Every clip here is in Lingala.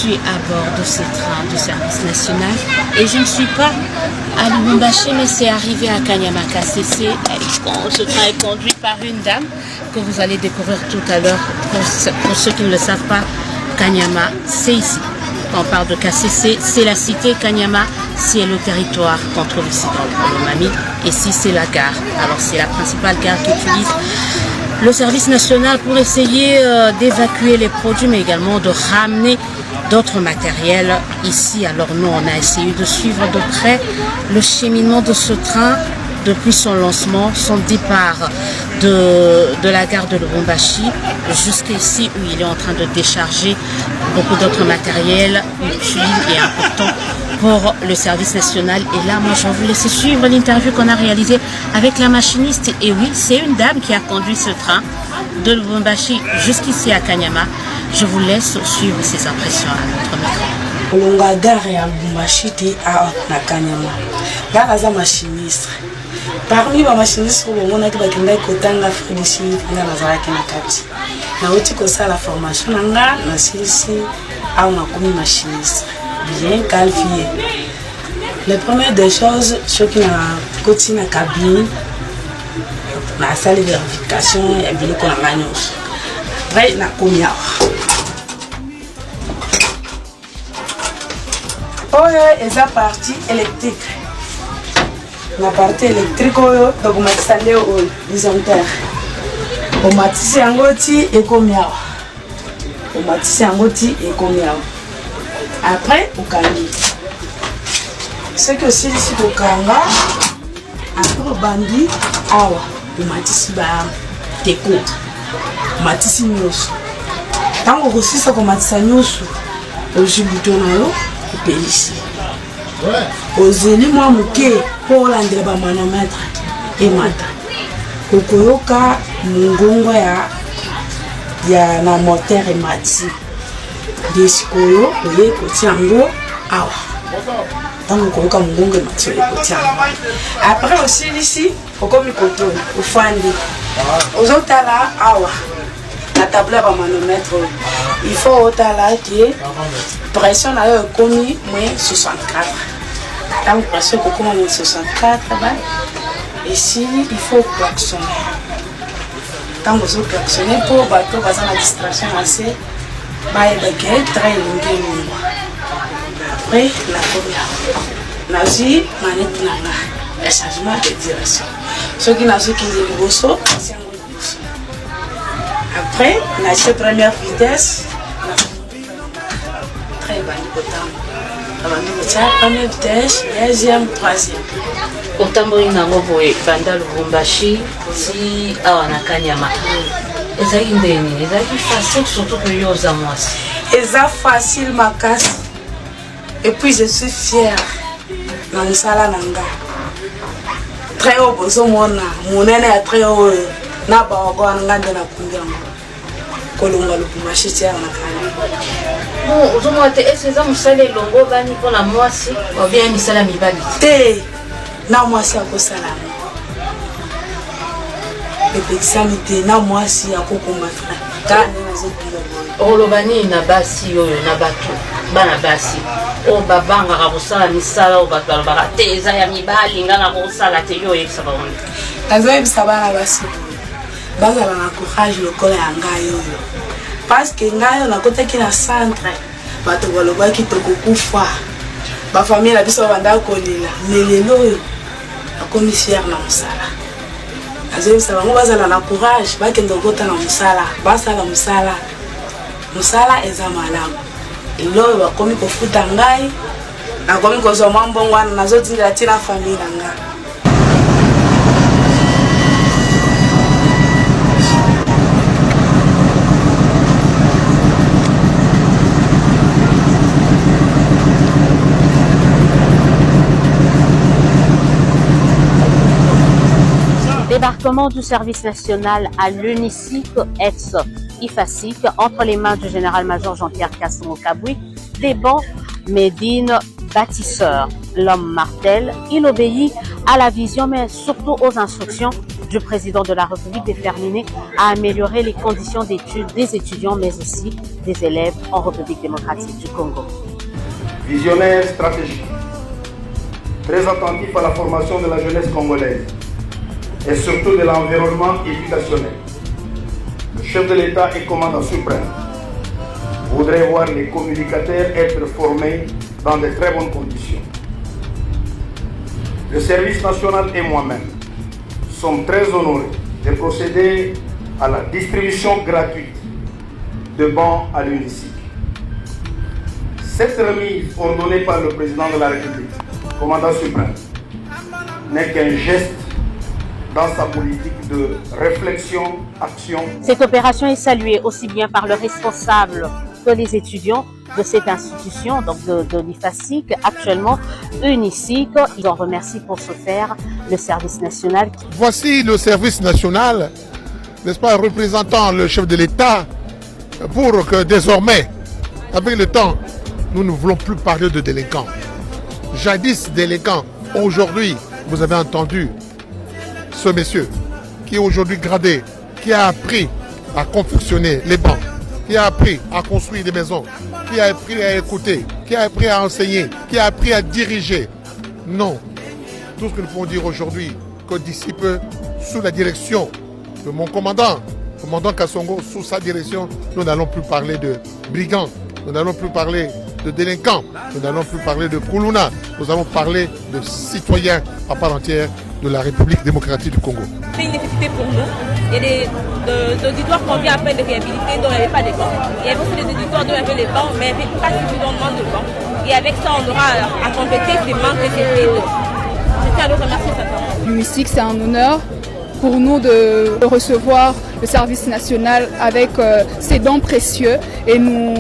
suis à bord de ce train du service national et je ne suis pas à Lubumbashi, mais c'est arrivé à Kanyama KCC. Ce train est conduit par une dame que vous allez découvrir tout à l'heure. Pour ceux qui ne le savent pas, Kanyama, c'est ici. Quand on parle de KCC, c'est la cité. Kanyama, c'est le territoire qu'on trouve ici dans le Lomami. Ici, c'est la gare. Alors, c'est la principale gare qu'utilise le service national pour essayer d'évacuer les produits, mais également de ramener d'autres matériels ici. Alors nous, on a essayé de suivre de près le cheminement de ce train depuis son lancement, son départ de la gare de Lubumbashi jusqu'ici où il est en train de décharger beaucoup d'autres matériels utiles et importants pour le service national. Et là, moi, je vais vous laisser suivre l'interview qu'on a réalisée avec la machiniste. Et oui, c'est une dame qui a conduit ce train de Lubumbashi jusqu'ici à Kanyama. Je vous laisse suivre ses impressions à notre micro. Longa gare ya Lubumbashi ti a na Kanyama. Gare za machiniste. Parmi les machinistes, on a dit que kotanga frigici na nazaraki na kati. Na uti ko sala formation nanga na silisi a on a commis machiniste. Bien qualifié. Les premières des choses, ce qui a continué à cabine, la salle de vérification et bien qu'on a gagné. Après, na commis. Oh, et la partie électrique. La partie électrique, donc on a installé au disjoncteur. On a tissé un goti et combien. On a tissé un goti et combien. Après, au Kanga. C'est que si ici au Kanga, après au Bandi, awa, on a tissé des côtes. On a tissé nyos. Tant qu'on reçoit ça comme on a tissé nyos, au jibuton au pélici. Aux élus, moi, mouké, pour l'andré manomètre et mata. Au Koyoka, mungongo ya na moteur et mati. Desikoyo, oye koti yango awa. Tango koyoka mungongo mati oye koti yango. Après aussi ici, okomi koto, ofandi. Ozotala awa. La table à manomètre, il faut otala qui pression na yo komi moins 64. Tant pression ko komi moins 64 ici il faut klaxonner. Tant que vous klaxonner pour bateau parce que la distraction assez ba est très longue. Après la première nazi manette nanga le changement de direction. Ce qui n'a qui est bosso c'est après, la première vitesse, très bonne. La première vitesse, deuxième, troisième. Au tambour, il y a un Lubumbashi, si à Kanyama. C'est facile, surtout que yo zamoisi. C'est facile, ma casse. Et puis je suis fière. Dans le salon nanga. Très haut, besoin mon aîné est très haut. Na ba ogo ngande na kungirango kolonga Lubumbashi tia na kali bon ozomote ese za musale longo bani pona mwasi ou bien misala mibali te na mwasi akosala epekisami te na mwasi akokombatra ka olobani na basi oyo na bato bana basi o babanga ka kosala misala o bato balobaka te eza ya mibali ngana kosala te yo yebisa bango azoyebisa bana basi bazala na courage lokola ya ngai oyo parce que ngai oyo nakotaki na centre bato balobaki tokokufa bafamille na biso banda kolela mais lelo oyo nakomi fiere na mosala azoyebisa bango bazala na courage bakende kokota na mosala basala mosala eza malamu lelo oyo bakomi kofuta ngai nakomi kozwa mwa mbongo wana nazotindela ntina famille na ngai. Débarquement du service national à l'UNICIC ex-IFACIC entre les mains du général-major Jean-Pierre Kassomo-Kabouy, des bancs Médine bâtisseur. L'homme martel, il obéit à la vision mais surtout aux instructions du président de la République déterminé à améliorer les conditions d'études des étudiants, mais aussi des élèves en République démocratique du Congo. Visionnaire stratégique, très attentif à la formation de la jeunesse congolaise et surtout de l'environnement éducationnel. Le chef de l'État et commandant suprême voudrait voir les communicateurs être formés dans de très bonnes conditions. Le service national et moi-même sommes très honorés de procéder à la distribution gratuite de bancs à l'UNICIC. Cette remise ordonnée par le président de la République, commandant suprême, n'est qu'un geste dans sa politique de réflexion, action. Cette opération est saluée aussi bien par le responsable que les étudiants de cette institution, donc de l'IFASIC, actuellement UNICIC. Ils en remercient pour ce faire le service national. Voici le service national, n'est-ce pas, représentant le chef de l'État, pour que désormais, avec le temps, nous ne voulons plus parler de délinquants. Jadis délinquants, aujourd'hui, vous avez entendu ce monsieur qui est aujourd'hui gradé, qui a appris à confectionner les bancs, qui a appris à construire des maisons, qui a appris à écouter, qui a appris à enseigner, qui a appris à diriger. Non. Tout ce que nous pouvons dire aujourd'hui, que d'ici peu, sous la direction de mon commandant Kassongo, sous sa direction, nous n'allons plus parler de brigands, nous n'allons plus parler de délinquants, nous n'allons plus parler de Koulouna, nous allons parler de citoyens à part entière de la République démocratique du Congo. C'est une nécessité pour nous. Il y a des auditoires qu'on vient à peine de réhabiliter dont il n'y avait pas de bancs. Il y avait aussi des auditoires dont il y avait les bancs, mais il n'y avait pas suffisamment de bancs. Et avec ça, on aura à compléter ces manques et ces vides. Je tiens à le remercier sincèrement. L'UNICIC, c'est un honneur pour nous de recevoir le service national avec ces dons précieux. Et nous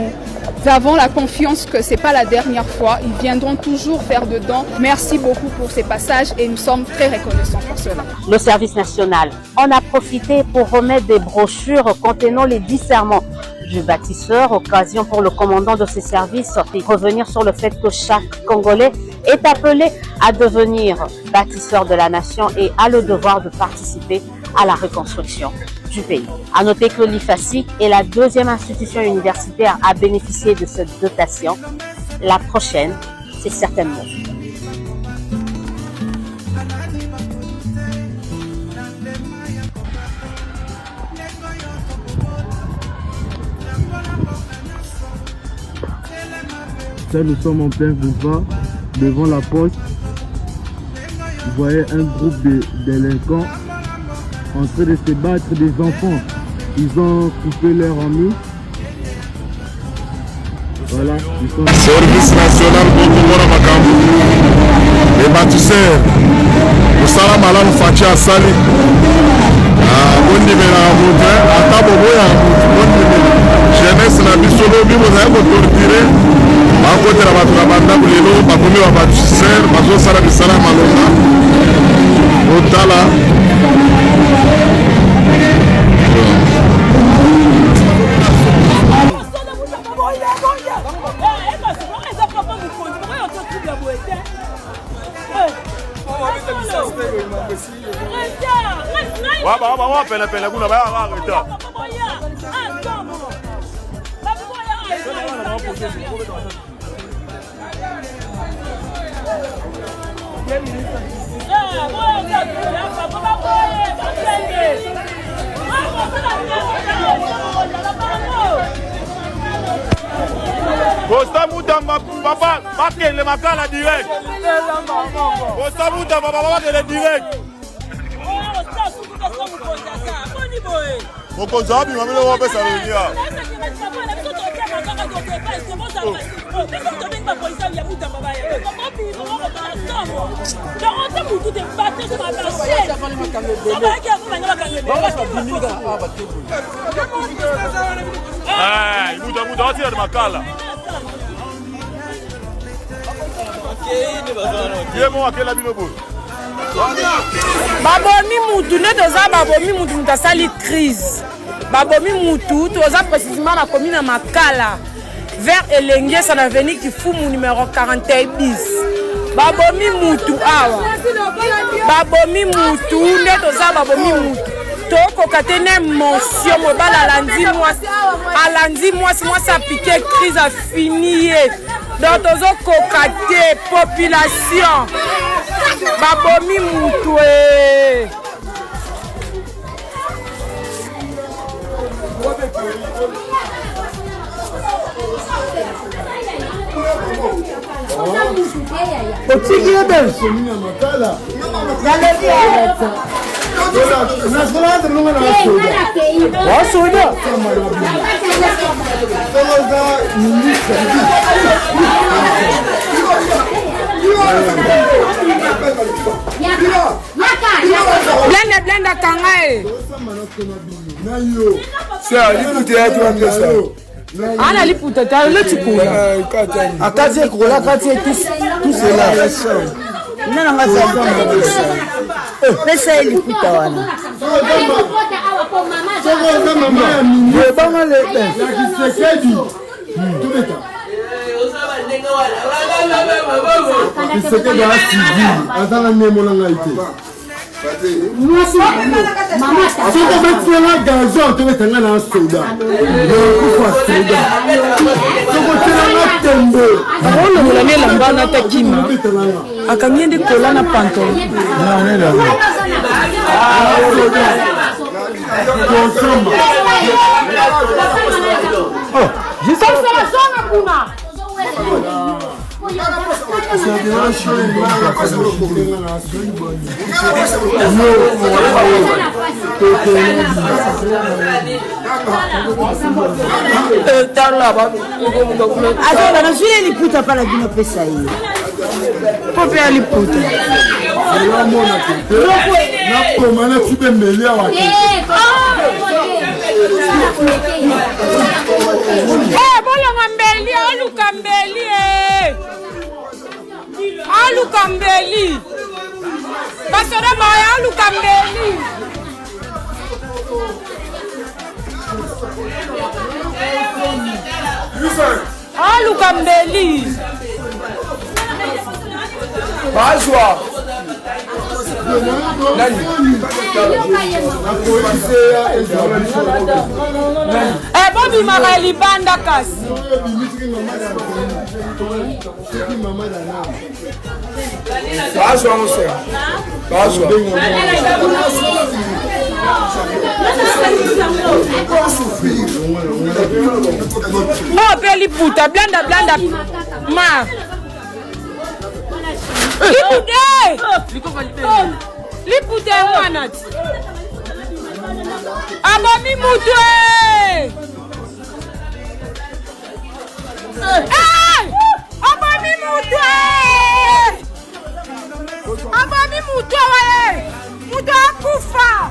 avons la confiance que ce n'est pas la dernière fois. Ils viendront toujours faire de dons. Merci beaucoup pour ces passages et nous sommes très reconnaissants pour cela. Le service national en a profité pour remettre des brochures contenant les 10 serments du bâtisseur, occasion pour le commandant de ces services de revenir sur le fait que chaque Congolais est appelé à devenir bâtisseur de la nation et a le devoir de participer à la reconstruction du pays. À noter que l'IFASIC est la deuxième institution universitaire à bénéficier de cette dotation. La prochaine, c'est certainement. Ça, nous sommes en plein boulevard, devant la poste. Vous voyez un groupe de délinquants en train de se battre, des enfants. Ils ont coupé leur ami. Voilà, ils sont... Service national pour Kongora Makambu. Les bâtisseurs. Nous sommes malades, nous faisons à Sali. Bon niveau à Moudre, à Taboboya, bon niveau. Jeunesse na bisolo, bibo za yako torturer. Bakote na batu na banda bulelo, bakomi wa bâtisseur, bazo sala bisala malonga. Otala. Pela kuna ba arrêta. Costa Moutamba papa bakele makala direct. Costa Moutamba papa bakele direct. Mokonzabi mamele wa pesa dunia. Ah, muda oti ya makala. Yemo akela bilobo. Babomi mutu ne toza babomi mutu mutasali crise. Babomi mutu toza précisément na commune Makala vers Elenge, ça n'a venu qui fout mon numéro 41 bis. babomi mutu awa babomi mutu nde toza babomi mutu tokoka te na émotion mobala alandi mwasi apike crise afini ye donc tozokoka te population babomi mutu blenda kangae ana liputa ta le tukula akati ekola kati tout cela nana ngasa pesa liputa wana akamiende kola na pantalon nazwile liputa pala bino pesa ye pope ya liputa bolonga mbeli aluka mbeli aluka mbeli basoda maya aluka mbeli aluka mbeli Bazwa nani bobi maka libanda kasi Bazwa mose Bazwa oh peli puta blanda ma lipude mwanati abomi mutu abomi mutu mutu akufa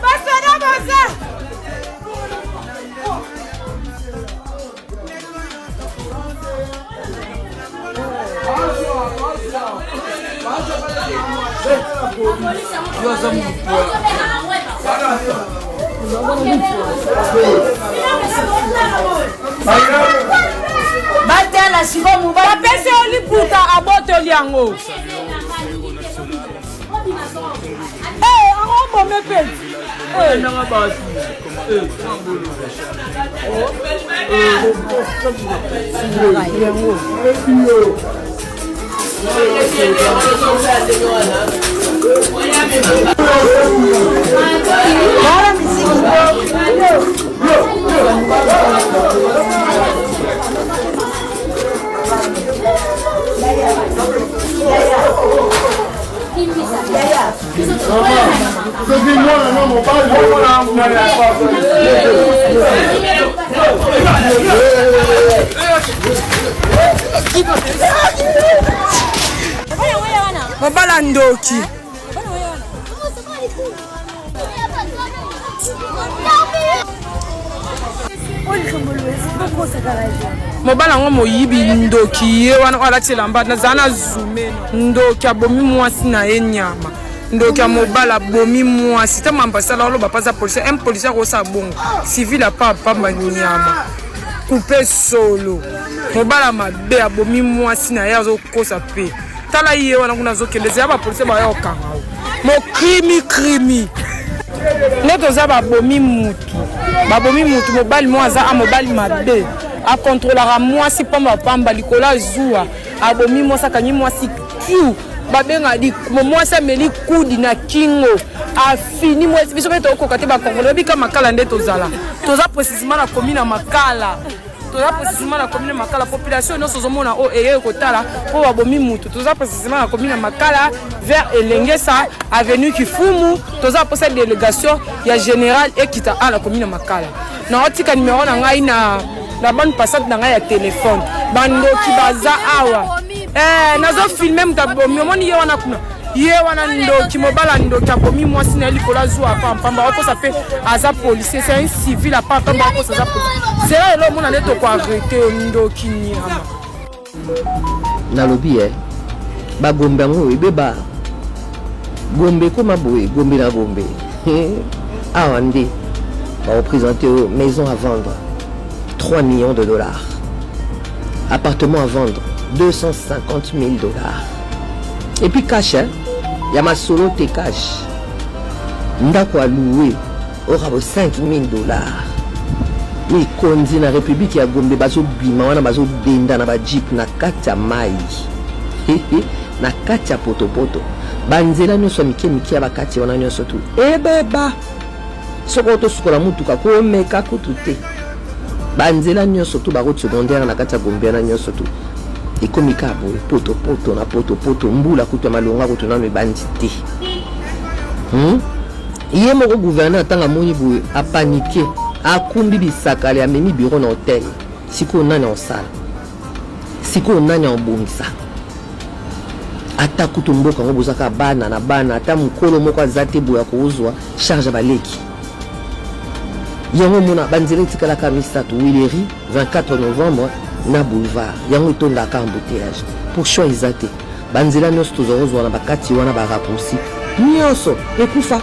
basana baza batela sikomu bapese oliputa abotoli yango angomome peti mobala ndoki mobala ngo moyibi ndoki ye wana alatela mbana zana zume ndoki abomi mwasi na ye nyama ndoki ya mobala abomi mwasi te mambasala oloba paza policier un policier ko sa bongo civil a pas pamba nyama couper solo mobala mabe abomi mwasi na ye azokosa pe tala ye wana kuna zokeleza ya ba police ba yo kanga mo crimi neto za babomi mutu mobali mo aza mobali mabe a contrôlera moi si pamba likola zuwa abomi mo sakanyi moi si kiu babenga di mo sa meli kudi na kingo a fini mo biso beto ko kate ba Congo bika makala nde tozala toza précisément na commune makala toza précisément na commune makala population no sozomona o eye ko tala po babomi mutu toza précisément na commune makala vers Elengesa avenue Kifumu toza posa délégation ya général Ekita à la commune makala na otika numéro na ngai na bonne passante na ngai ya téléphone bandoki baza awa nazo filmer mutabomi omoni ye wana kuna ye wana ndoki mobala ndoki abomi mwasi na likola zuwa pamba okosa pe aza policier c'est un civil à part pamba okosa za policier c'est là elo mona neto ko arrêter ndoki nyama na lobi ba gombe ngo ebeba gombe koma boye gombe na gombe awande va représenter maison à vendre 3 millions de dollars, appartement à vendre 250 000 dollars. Et puis cash, il y a ma solo te cash. Ndako a loué aura 5 000 dollars. Mais kondi na République ya Gombe bazo bima wana bazo denda na ba jeep na kati ya mai. Na kati ya poto. Banzela nyoso mike ya bakati wana nyoso tu. Ebeba. Sokoto sukola mutuka ko meka kutute. Banzela nyoso tu baro secondaire na kati ya Gombe na nyoso tu. Ekomika boye poto mbula kutu malonga kutu na bandité. Iye moko gouverneur tanga moni boye a paniqué, a kumbi bisakale a memi bureau na hôtel. Siko nani en salle. Siko nani en bongisa. Ata kutu mboka ngo bozaka bana ata mukolo moko azate boya kozwa charge baleki. Yango mona banzela tikala kamisatu Wileri 24 novembre na boulevard yango itonda ka embouteillage pour choix ezate banzela nyonso tozozwa na bakati wana ba raccourci nyonso ekufa